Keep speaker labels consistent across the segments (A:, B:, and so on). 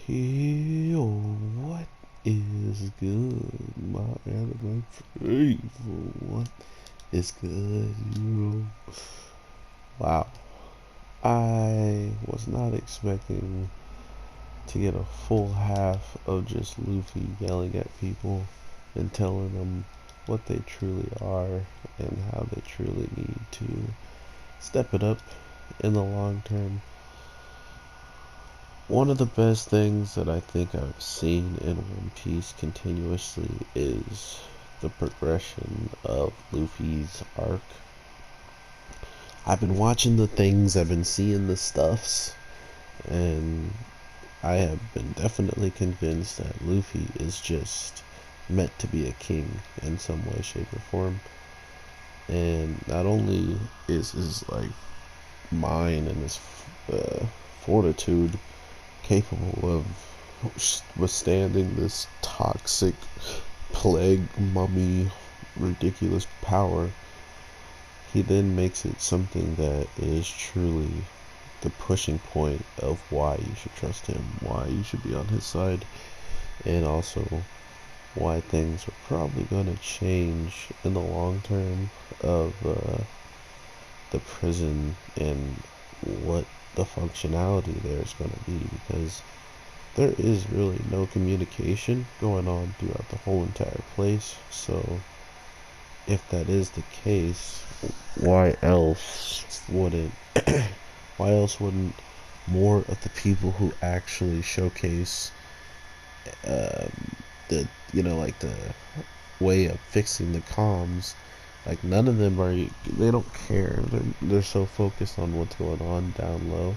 A: Yo, what is good, my anime people? What is good, yo? Wow, I was not expecting to get a full half of just Luffy yelling at people and telling them what they truly are and how they truly need to step it up in the long term. One of the best things that I think I've seen in One Piece continuously is the progression of Luffy's arc. I've been watching the things, I've been seeing the stuffs, and I have been definitely convinced that Luffy is just meant to be a king in some way, shape, or form. And not only is his mind and his fortitude capable of withstanding this toxic plague mummy ridiculous power, he then makes it something that is truly the pushing point of why you should trust him, why you should be on his side, and also why things are probably going to change in the long term of the prison and what the functionality there is going to be, because there is really no communication going on throughout the whole entire place. So if that is the case, why else wouldn't why else wouldn't more of the people who actually showcase the the way of fixing the comms, like none of them are, they don't care, they're so focused on what's going on down low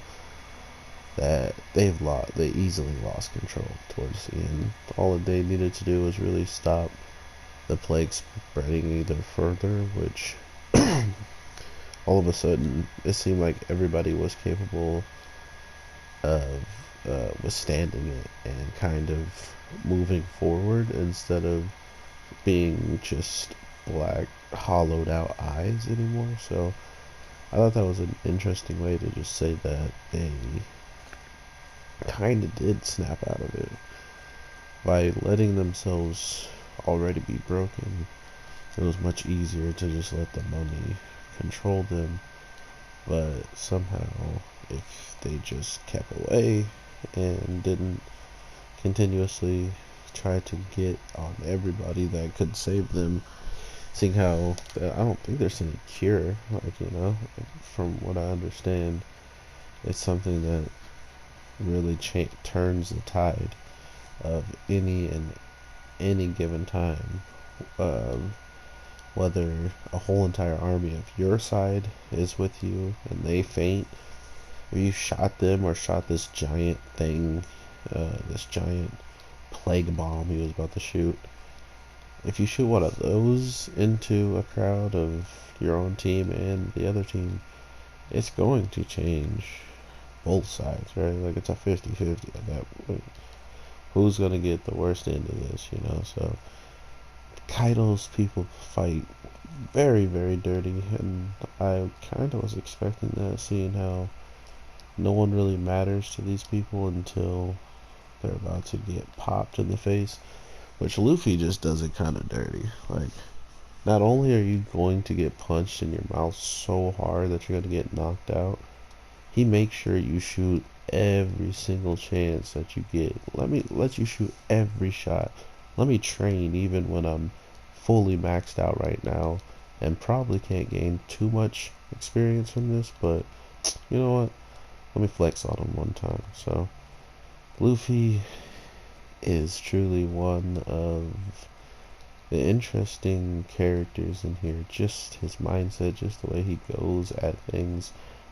A: that they easily lost control towards the end. All that they needed to do was really stop the plague spreading either further, which all of a sudden it seemed like everybody was capable of withstanding it and kind of moving forward instead of being just black hollowed out eyes anymore. So I thought that was an interesting way to just say that they kind of did snap out of it by letting themselves already be broken. It was much easier to just let the mummy control them, but somehow if they just kept away and didn't continuously try to get on everybody that could save them, seeing how I don't think there's any cure, from what I understand, it's something that really turns the tide of any given time, um, whether a whole entire army of your side is with you and they faint, or you shot them or shot this giant thing, this giant plague bomb he was about to shoot. If you shoot one of those into a crowd of your own team and the other team, it's going to change both sides, right? Like, it's a 50-50 at that point. Who's going to get the worst end of this, So Kaido's people fight very, very dirty, and I kind of was expecting that, seeing how no one really matters to these people until they're about to get popped in the face, which Luffy just does it kind of dirty. Like, not only are you going to get punched in your mouth so hard that you're going to get knocked out, he makes sure you shoot every single chance that you get. Let me let you shoot every shot. Let me train even when I'm fully maxed out right now and probably can't gain too much experience from this, but you know what? Let me flex on him one time. So Luffy is truly one of the interesting characters in here. Just his mindset, just the way he goes at things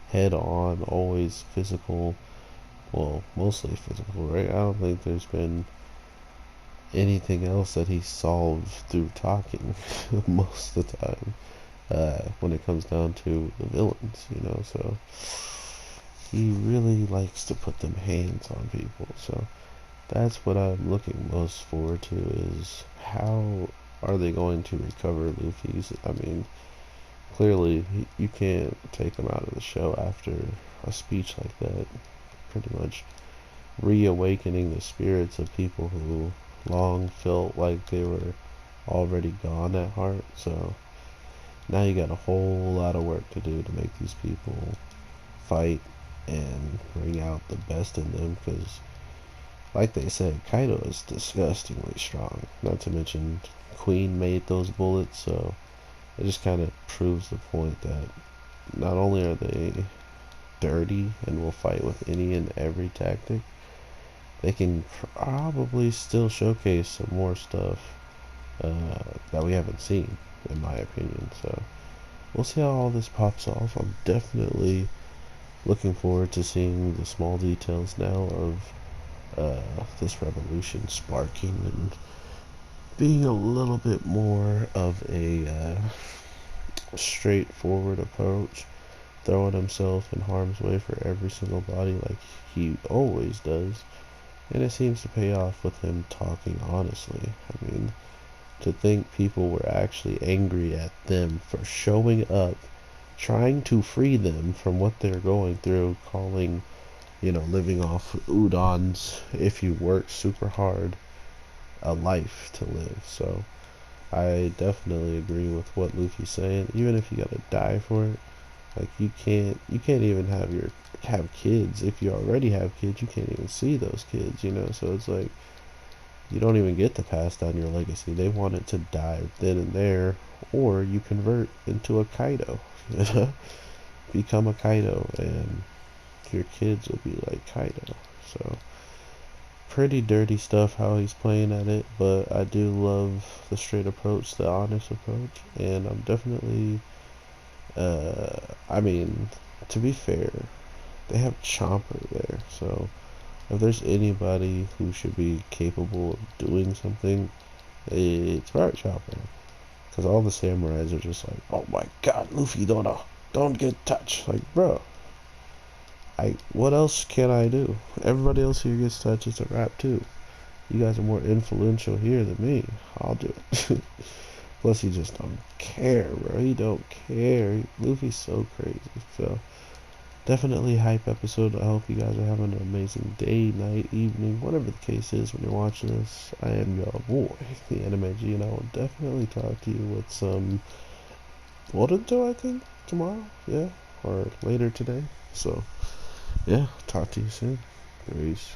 A: head on, always physical. Well, mostly physical, right? I don't think there's been anything else that he solved through talking most of the time, when it comes down to the villains, So he really likes to put them hands on people. So that's what I'm looking most forward to, is how are they going to recover Luffy's? I mean, clearly you can't take him out of the show after a speech like that. Pretty much reawakening the spirits of people who long felt like they were already gone at heart. So now you got a whole lot of work to do to make these people fight and bring out the best in them, because like they said, Kaido is disgustingly strong. Not to mention Queen made those bullets, so it just kind of proves the point that not only are they dirty and will fight with any and every tactic, they can probably still showcase some more stuff that we haven't seen, in my opinion. So we'll see how all this pops off. I'm definitely looking forward to seeing the small details now of this revolution sparking and being a little bit more of a straightforward approach, throwing himself in harm's way for every single body like he always does. And it seems to pay off with him talking honestly. I mean, to think people were actually angry at them for showing up, trying to free them from what they're going through, calling, living off udons if you work super hard, a life to live. So I definitely agree with what Luffy's saying. Even if you gotta die for it, like you can't even have kids. If you already have kids, you can't even see those kids. So it's like you don't even get to pass down your legacy. They want it to die then and there, or you convert into a Kaido. Become a Kaido, and your kids will be like Kaido. So pretty dirty stuff how he's playing at it, but I do love the straight approach, the honest approach, and I'm definitely, I mean, to be fair, they have Chomper there, so if there's anybody who should be capable of doing something, it's probably Chomper, because all the samurais are just like, oh my god, Luffy, don't get touched, like, bro, what else can I do? Everybody else here gets touched, it's a wrap too. You guys are more influential here than me. I'll do it. Plus, he just don't care, bro. He don't care. Luffy's so crazy. So, definitely hype episode. I hope you guys are having an amazing day, night, evening, whatever the case is when you're watching this. I am your boy, the Anime G, and I will definitely talk to you with some Boruto, I think, tomorrow. Yeah, or later today. So, yeah, talk to you soon. Peace.